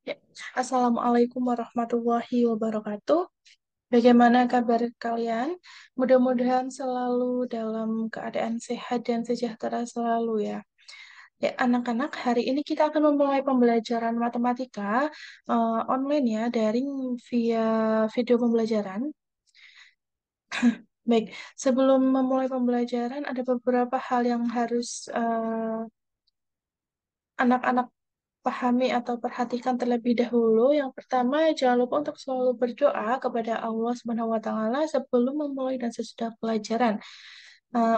Ya. Assalamualaikum warahmatullahi wabarakatuh. Bagaimana kabar kalian? Mudah-mudahan selalu dalam keadaan sehat dan sejahtera selalu ya. Ya, anak-anak, hari ini kita akan memulai pembelajaran matematika online ya, daring via video pembelajaran. Baik, sebelum memulai pembelajaran ada beberapa hal yang harus anak-anak pahami atau perhatikan terlebih dahulu. Yang pertama, jangan lupa untuk selalu berdoa kepada Allah Subhanahu wa taala sebelum memulai dan sesudah pelajaran.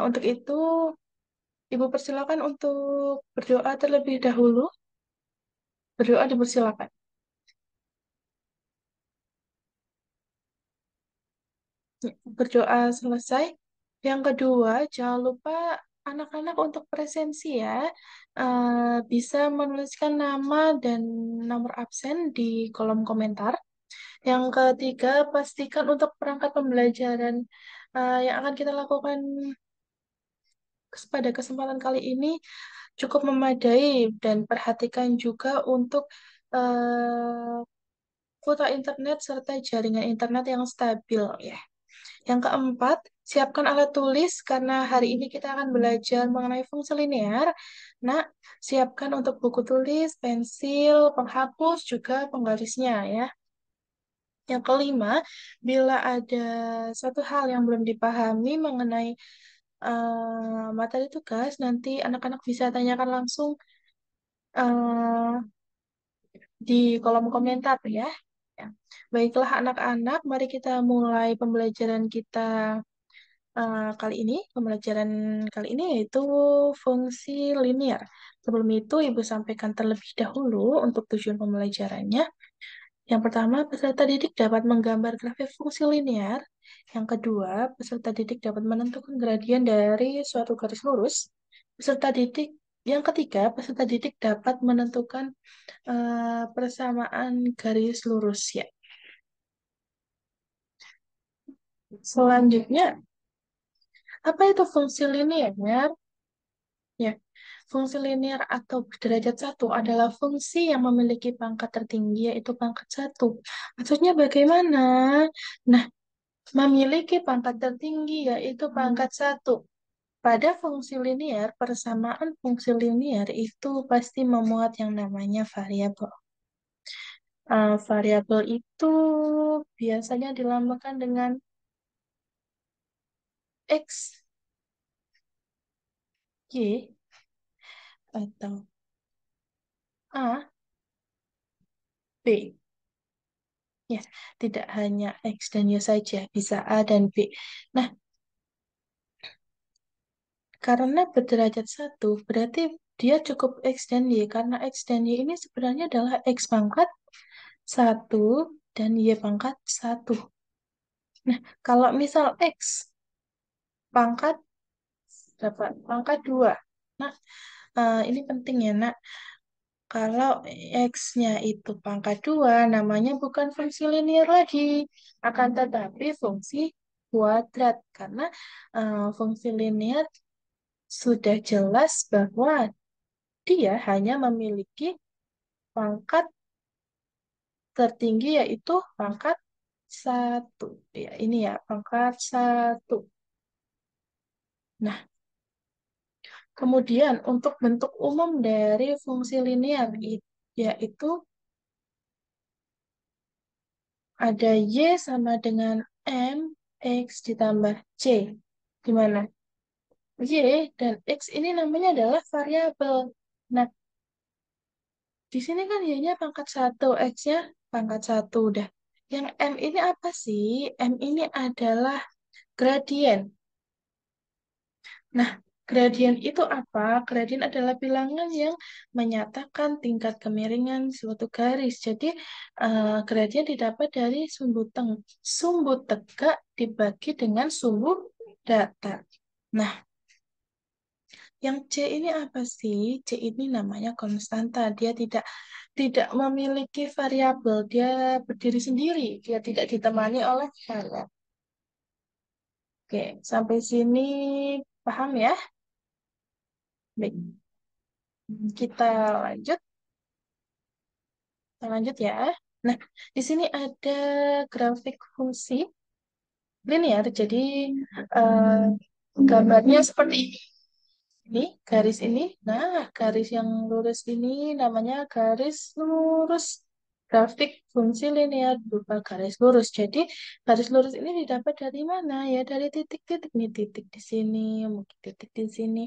Untuk itu, Ibu persilakan untuk berdoa terlebih dahulu. Berdoa dipersilakan. Ya, berdoa selesai. Yang kedua, jangan lupa anak-anak untuk presensi ya. Bisa menuliskan nama dan nomor absen di kolom komentar. Yang ketiga, pastikan untuk perangkat pembelajaran yang akan kita lakukan pada kesempatan kali ini cukup memadai dan perhatikan juga untuk eh, kuota internet serta jaringan internet yang stabil ya. Yang keempat, siapkan alat tulis karena hari ini kita akan belajar mengenai fungsi linear. Nah, siapkan untuk buku tulis, pensil, penghapus, juga penggarisnya ya. Yang kelima, bila ada satu hal yang belum dipahami mengenai materi tugas, nanti anak-anak bisa tanyakan langsung eh, di kolom komentar ya. Ya. Baiklah anak-anak, mari kita mulai pembelajaran kita kali ini. Pembelajaran kali ini yaitu fungsi linear. Sebelum itu, Ibu sampaikan terlebih dahulu untuk tujuan pembelajarannya. Yang pertama, peserta didik dapat menggambar grafik fungsi linear. Yang kedua, peserta didik dapat menentukan gradien dari suatu garis lurus. Peserta didik yang ketiga, peserta didik dapat menentukan persamaan garis lurus ya. Selanjutnya, apa itu fungsi linear? Ya, fungsi linear atau derajat satu adalah fungsi yang memiliki pangkat tertinggi yaitu pangkat satu. Maksudnya bagaimana? Nah, memiliki pangkat tertinggi yaitu pangkat satu. Pada fungsi linear, persamaan fungsi linear itu pasti memuat yang namanya variabel. Variabel itu biasanya dilambangkan dengan X, Y, atau A, B. Ya, tidak hanya X dan Y saja, bisa A dan B. Nah, karena berderajat satu, berarti dia cukup X dan Y. Karena X dan Y ini sebenarnya adalah X pangkat satu dan Y pangkat satu. Nah, kalau misal X pangkat berapa? Pangkat 2. Nah, ini penting ya, nak. Kalau X-nya itu pangkat 2, namanya bukan fungsi linear lagi. Akan tetapi fungsi kuadrat. Karena fungsi linear sudah jelas bahwa dia hanya memiliki pangkat tertinggi yaitu pangkat satu. Ya, ini ya, pangkat satu. Nah, kemudian untuk bentuk umum dari fungsi linear yaitu ada Y sama dengan M X ditambah C. Gimana? Y dan X ini namanya adalah variabel. Nah, di sini kan Y-nya pangkat satu, X-nya pangkat satu. Udah. Yang M ini apa sih? M ini adalah gradien. Nah, gradien itu apa? Gradien adalah bilangan yang menyatakan tingkat kemiringan suatu garis. Jadi, gradien didapat dari sumbu tegak dibagi dengan sumbu datar. Nah, yang C ini apa sih? C ini namanya konstanta. Dia tidak memiliki variabel. Dia berdiri sendiri. Dia tidak ditemani oleh variabel. Oke, sampai sini paham ya? Baik. Kita lanjut. Kita lanjut ya. Nah, di sini ada grafik fungsi linear. Jadi eh, gambarnya seperti ini, garis ini. Nah, garis yang lurus ini namanya garis lurus. Grafik fungsi linear berupa garis lurus. Jadi, garis lurus ini didapat dari mana? Ya, dari titik-titik nih, titik di sini, mungkin titik di sini.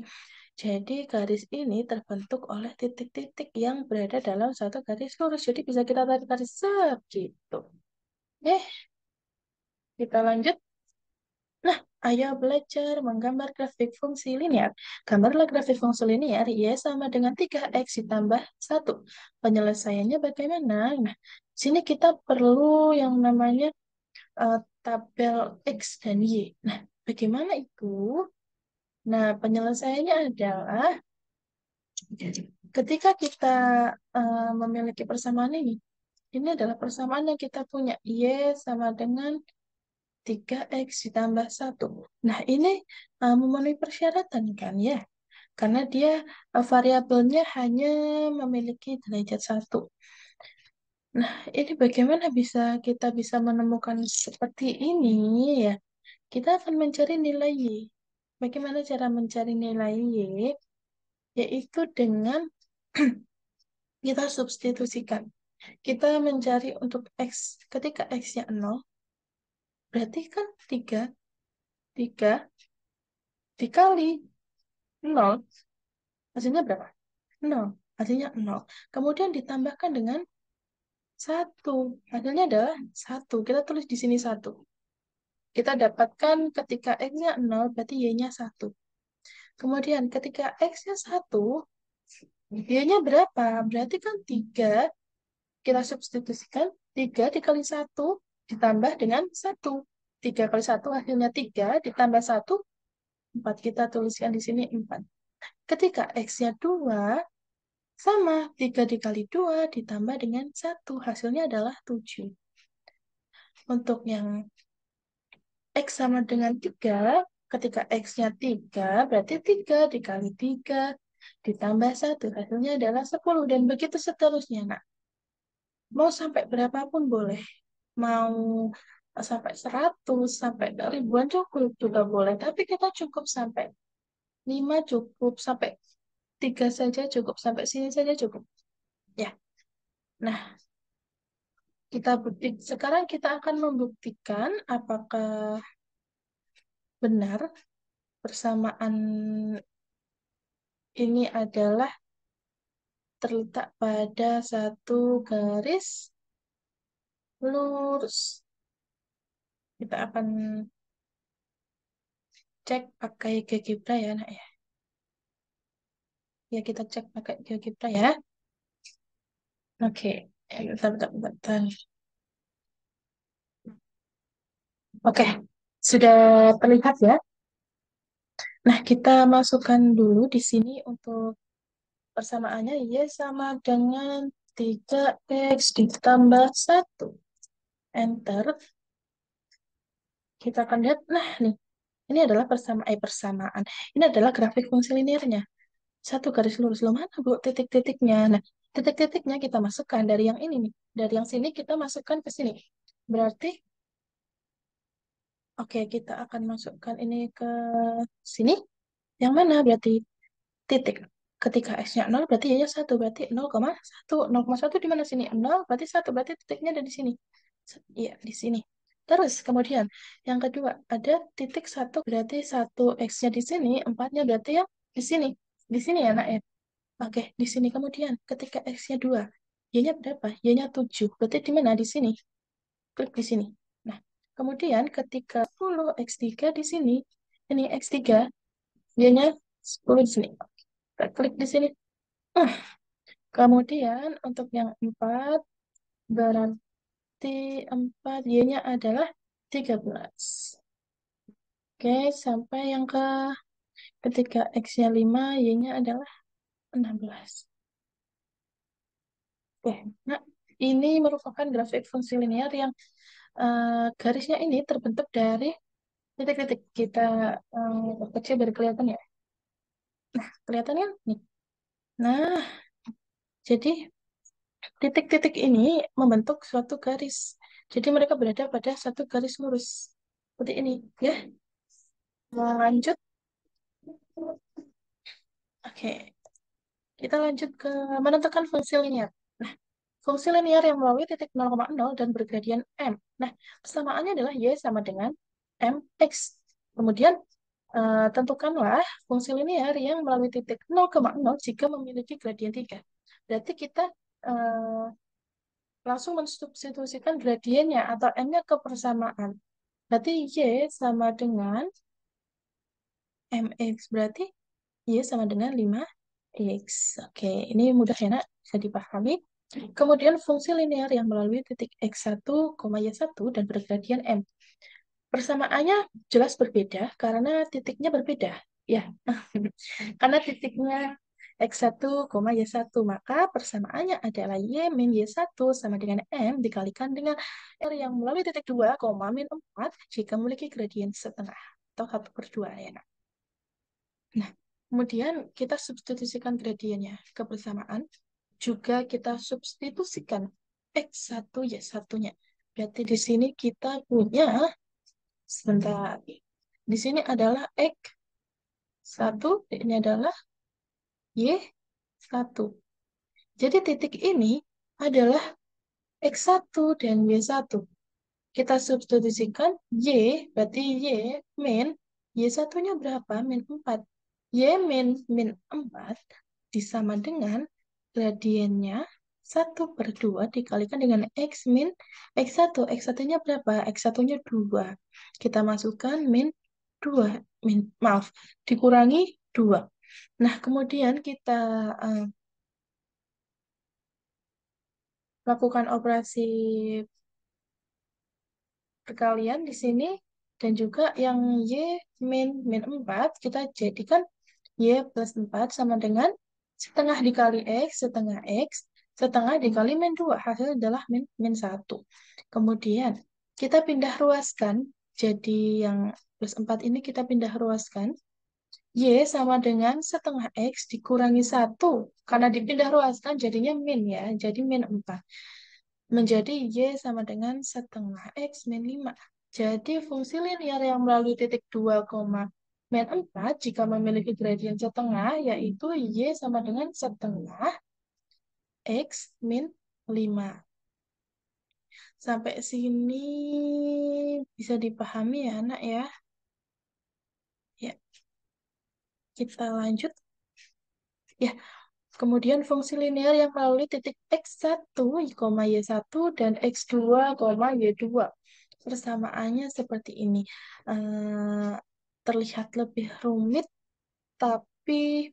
Jadi, garis ini terbentuk oleh titik-titik yang berada dalam satu garis lurus. Jadi, bisa kita tarik garis sep, gitu. Eh, kita lanjut. Nah, ayo belajar menggambar grafik fungsi linear. Gambarlah grafik fungsi linear, Y sama dengan 3X ditambah 1. Penyelesaiannya bagaimana? Nah, sini kita perlu yang namanya tabel X dan Y. Nah, bagaimana itu? Nah, penyelesaiannya adalah ketika kita memiliki persamaan ini adalah persamaan yang kita punya. Y sama dengan 3X ditambah 1. Nah, ini memenuhi persyaratan kan ya? Karena dia variabelnya hanya memiliki derajat 1. Nah, ini bagaimana kita bisa menemukan seperti ini ya? Kita akan mencari nilai Y. Bagaimana cara mencari nilai Y? Yaitu dengan kita substitusikan. Kita mencari untuk X. Ketika X-nya 0, berarti kan 3. 3 dikali 0. Hasilnya berapa? 0. Hasilnya 0. Kemudian ditambahkan dengan 1. Hasilnya adalah 1. Kita tulis di sini 1. Kita dapatkan ketika X-nya 0, berarti Y-nya 1. Kemudian ketika X-nya 1, Y-nya berapa? Berarti kan 3. Kita substitusikan 3 dikali 1 ditambah dengan 1. 3 kali 1 hasilnya 3 ditambah 1, 4. Kita tuliskan di sini 4. Ketika X-nya 2, sama, 3 dikali 2 ditambah dengan 1. Hasilnya adalah 7. Untuk yang X sama dengan 3, ketika X-nya 3, berarti 3 dikali 3 ditambah 1. Hasilnya adalah 10. Dan begitu seterusnya. Nah, mau sampai berapapun boleh. Mau sampai 100, sampai ribuan cukup juga boleh. Tapi kita cukup sampai 5 cukup, sampai 3 saja cukup, sampai sini saja cukup. Ya, nah sekarang kita akan membuktikan apakah benar persamaan ini adalah terletak pada satu garis lurus. Kita akan cek pakai GeoGebra ya, nak ya. Ya, kita cek pakai GeoGebra ya. Oke, bentar, bentar, bentar, bentar. Oke, sudah terlihat ya. Nah, kita masukkan dulu di sini untuk persamaannya Y sama dengan 3X ditambah 1. Enter. Kita akan lihat, nah nih, ini adalah persamaan. Ini adalah grafik fungsi linearnya. Satu garis lurus. Loh, mana Bu titik-titiknya? Nah, titik-titiknya kita masukkan dari yang ini nih. Dari yang sini kita masukkan ke sini. Berarti, oke, kita akan masukkan ini ke sini. Yang mana berarti titik? Ketika X-nya 0 berarti Y-nya 1. Berarti 0,1. 0,1 di mana sini? 0 berarti 1. Berarti titiknya ada di sini. Iya, di sini. Terus kemudian yang kedua ada titik 1 berarti 1 X-nya di sini, 4-nya berarti ya di sini. Di sini ya, Nak ya. Oke, di sini kemudian ketika X-nya 2, Y-nya berapa? Y-nya 7. Berarti di mana? Di sini. Klik di sini. Nah, kemudian ketika 10 X3 di sini, ini X3, Y-nya 10 di sini. Kita klik di sini. Ah, kemudian untuk yang 4, berarti 4 Y-nya adalah 13. Oke, sampai yang ketika X-nya 5, Y-nya adalah 16. Oke, nah ini merupakan grafik fungsi linear yang garisnya ini terbentuk dari titik-titik. Kita kecil biar kelihatan ya. Kelihatan ya? Nih. Nah, jadi Titik-titik ini membentuk suatu garis. Jadi mereka berada pada satu garis lurus. Seperti ini, ya. Lanjut. Oke, kita lanjut ke menentukan fungsi linear. Nah, fungsi linear yang melalui titik 0,0 dan bergradian M. Nah, persamaannya adalah Y sama dengan MX. Kemudian, tentukanlah fungsi linear yang melalui titik 0,0 jika memiliki gradien 3. Berarti kita eh, langsung mensubstitusikan gradiennya atau M-nya ke persamaan. Berarti Y sama dengan MX. Berarti Y sama dengan 5X. Oke, ini mudah ya, nak. Bisa dipahami. Kemudian fungsi linear yang melalui titik X1, Y1 dan bergradian M. Persamaannya jelas berbeda karena titiknya berbeda. Ya, karena titiknya X1, Y1, maka persamaannya adalah Y min Y1 sama dengan M dikalikan dengan R yang melalui titik 2, min 4 jika memiliki gradien setengah atau 1/2 ya. Nah, kemudian kita substitusikan gradiennya ke persamaan. Juga kita substitusikan X1 Y1-nya. Berarti di sini kita punya, sebentar, di sini adalah X1, ini adalah Y1. Jadi titik ini adalah X1 dan Y1. Kita substitusikan Y, berarti Y min, Y1-nya berapa? Min 4. Y min 4 disama dengan gradiennya 1/2 dikalikan dengan X min X1. X1-nya berapa? X1-nya 2. Kita masukkan min 2. Maaf, dikurangi 2. Nah, kemudian kita eh, lakukan operasi perkalian di sini dan juga yang Y min 4 kita jadikan Y plus 4 sama dengan setengah dikali X, setengah X, setengah dikali min 2. Hasil adalah min 1. Kemudian kita pindah ruaskan, jadi yang plus 4 ini kita pindah ruaskan. Y sama dengan setengah X dikurangi 1. Karena dipindah ruaskan jadinya min ya, jadi min 4 menjadi Y sama dengan setengah X min 5. Jadi fungsi linear yang melalui titik 2, min 4 jika memiliki gradien setengah yaitu Y sama dengan setengah X min 5. Sampai sini bisa dipahami ya anak ya. Ya, kita lanjut. Ya, kemudian fungsi linear yang melalui titik X1, Y1 dan X2, Y2. Persamaannya seperti ini. Eh, terlihat lebih rumit, tapi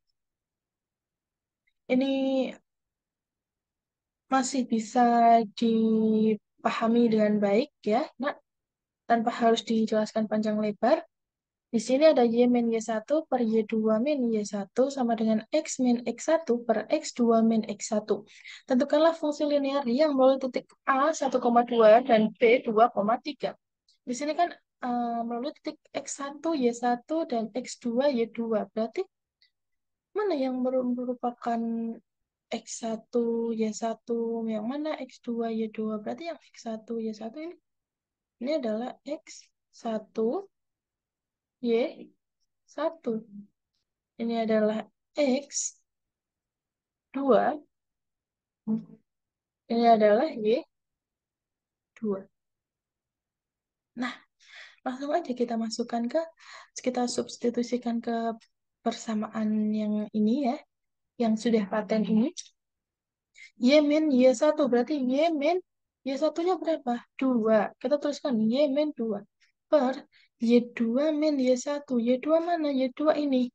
ini masih bisa dipahami dengan baik ya, nak, tanpa harus dijelaskan panjang lebar. Di sini ada Y min Y1 per Y2 min Y1 sama dengan X min X1 per X2 min X1. Tentukanlah fungsi linear yang melalui titik A 1,2 dan B 2,3. Di sini kan melalui titik X1 Y1 dan X2 Y2. Berarti mana yang merupakan X1 Y1, yang mana X2 Y2? Berarti yang X1 Y1 ini adalah X1 Y1. Ini adalah X2. Ini adalah Y2. Nah, langsung aja kita substitusikan ke persamaan yang ini ya, yang sudah paten ini. Y min Y1, berarti Y min Y1-nya berapa? 2. Kita tuliskan Y min 2 per Y2 min Y1. Y2 mana? Y2 ini.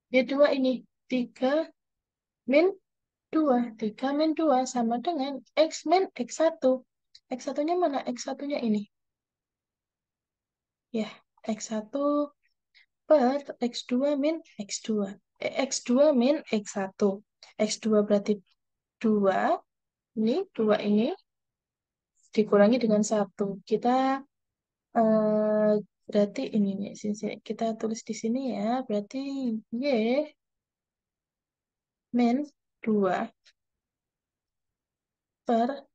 Y2 ini. 3 min 2. 3 min 2 sama dengan X min X1. X1-nya mana? X1-nya ini. Ya, X1 per X2 min X2. X2 min X1. X2 berarti 2. Ini 2 ini dikurangi dengan 1. Kita berarti ini nih, kita tulis di sini ya. Berarti Y min 2 per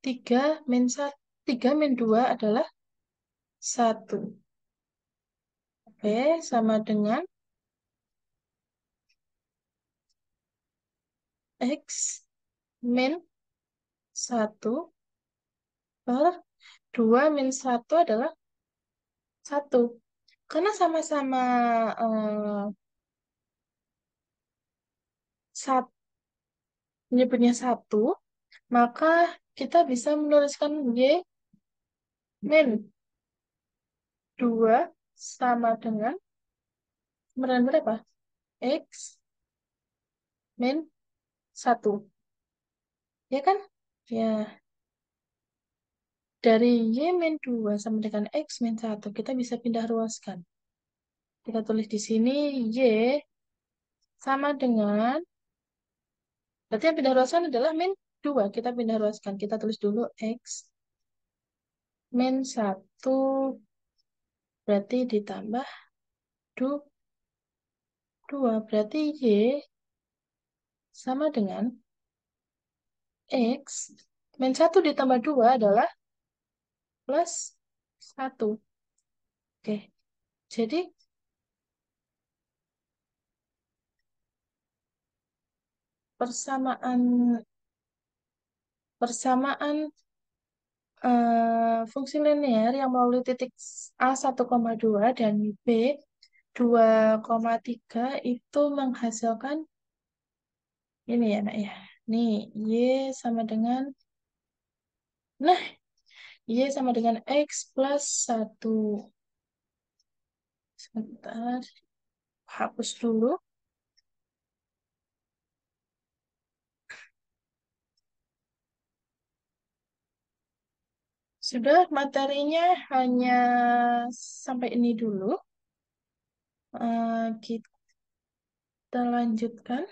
3 min 1, 3 min 2 adalah 1. Oke, sama dengan X min 1 per 2 min 1 adalah 1. Karena sama-sama sat- menyebutnya 1, maka kita bisa menuliskan Y min 2 sama dengan kemudian berapa? X min 1. Ya kan? Ya, dari Y min 2 sama dengan X min 1, kita bisa pindah ruaskan. Kita tulis di sini Y sama dengan, berarti yang pindah ruaskan adalah min 2. Kita pindah ruaskan. Kita tulis dulu X min 1, berarti ditambah 2. Berarti Y sama dengan X min 1 ditambah 2 adalah plus 1. Oke, jadi persamaan persamaan fungsi linear yang melalui titik A 1,2 dan B 2,3 itu menghasilkan ini ya nak ya. Nih, Y sama dengan, nah, Y sama dengan X plus 1. Sebentar, hapus dulu. Sudah, materinya hanya sampai ini dulu. Kita lanjutkan.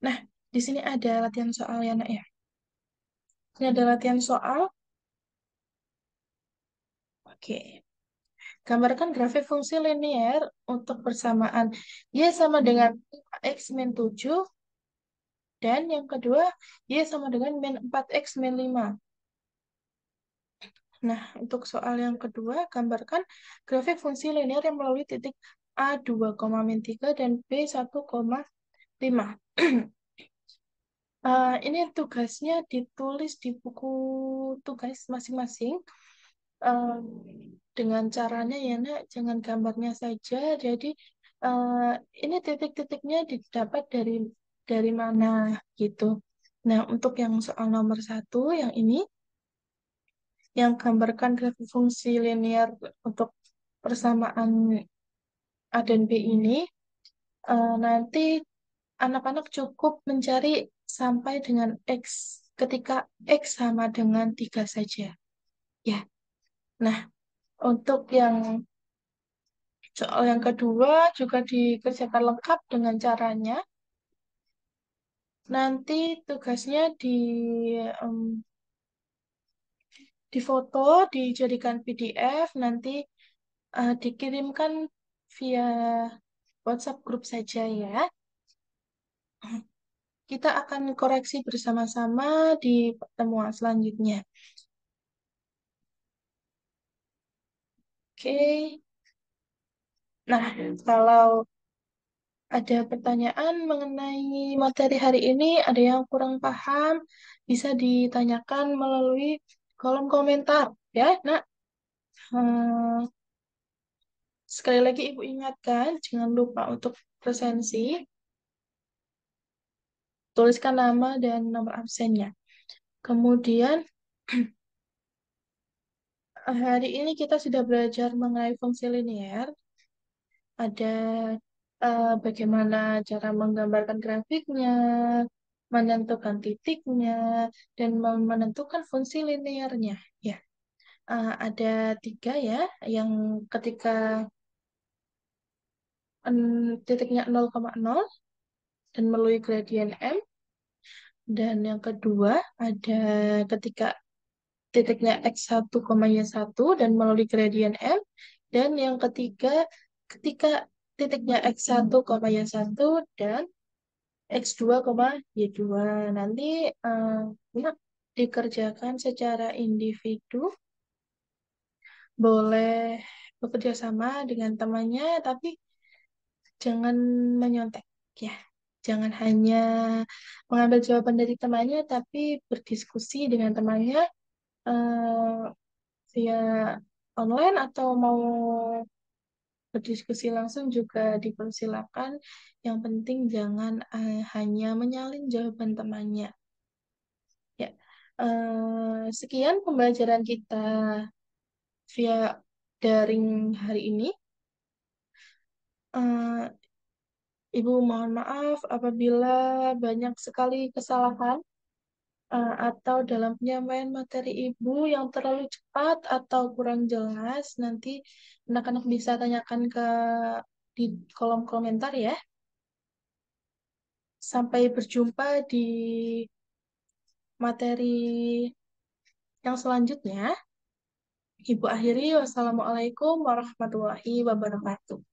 Nah, di sini ada latihan soal ya nak ya. Ini ada latihan soal. Oke. Gambarkan grafik fungsi linear untuk persamaan Y sama dengan X min 7 dan yang kedua Y sama dengan min 4X min 5. Nah, untuk soal yang kedua, gambarkan grafik fungsi linear yang melalui titik A 2, min 3 dan B 1,5. Ini tugasnya ditulis di buku tugas masing-masing. eh, dengan caranya ya nak, jangan gambarnya saja. Jadi eh, ini titik-titiknya didapat dari mana gitu. Nah, untuk yang soal nomor 1, yang ini, yang gambarkan grafik fungsi linear untuk persamaan A dan B ini, nanti anak-anak cukup mencari sampai dengan X, ketika X sama dengan 3 saja. Ya, nah untuk yang soal yang kedua juga dikerjakan lengkap dengan caranya. Nanti tugasnya em, difoto, dijadikan PDF, nanti dikirimkan via WhatsApp grup saja ya. Kita akan koreksi bersama-sama di pertemuan selanjutnya. Oke. Nah, kalau ada pertanyaan mengenai materi hari ini, ada yang kurang paham, bisa ditanyakan melalui kolom komentar, ya. Nah, hmm, sekali lagi Ibu ingatkan, jangan lupa untuk presensi, tuliskan nama dan nomor absennya. Kemudian, hari ini kita sudah belajar mengenai fungsi linear, ada bagaimana cara menggambarkan grafiknya, menentukan titiknya, dan menentukan fungsi linearnya. Ya, ada 3 ya, yang ketika titiknya 0,0 dan melalui gradien M, dan yang kedua ada ketika titiknya X1, Y1 dan melalui gradien M, dan yang ketiga ketika titiknya X1, Y1 dan X2, Y2. Nanti eh, ya, dikerjakan secara individu, boleh bekerja sama dengan temannya, tapi jangan menyontek ya. Jangan hanya mengambil jawaban dari temannya, tapi berdiskusi dengan temannya eh, via online atau mau berdiskusi langsung juga dipersilakan. Yang penting jangan hanya menyalin jawaban temannya. Ya, sekian pembelajaran kita via daring hari ini. Eh, Ibu mohon maaf apabila banyak sekali kesalahan atau dalam penyampaian materi Ibu yang terlalu cepat atau kurang jelas. Nanti anak-anak bisa tanyakan di kolom komentar ya. Sampai berjumpa di materi yang selanjutnya. Ibu akhiri, wassalamualaikum warahmatullahi wabarakatuh.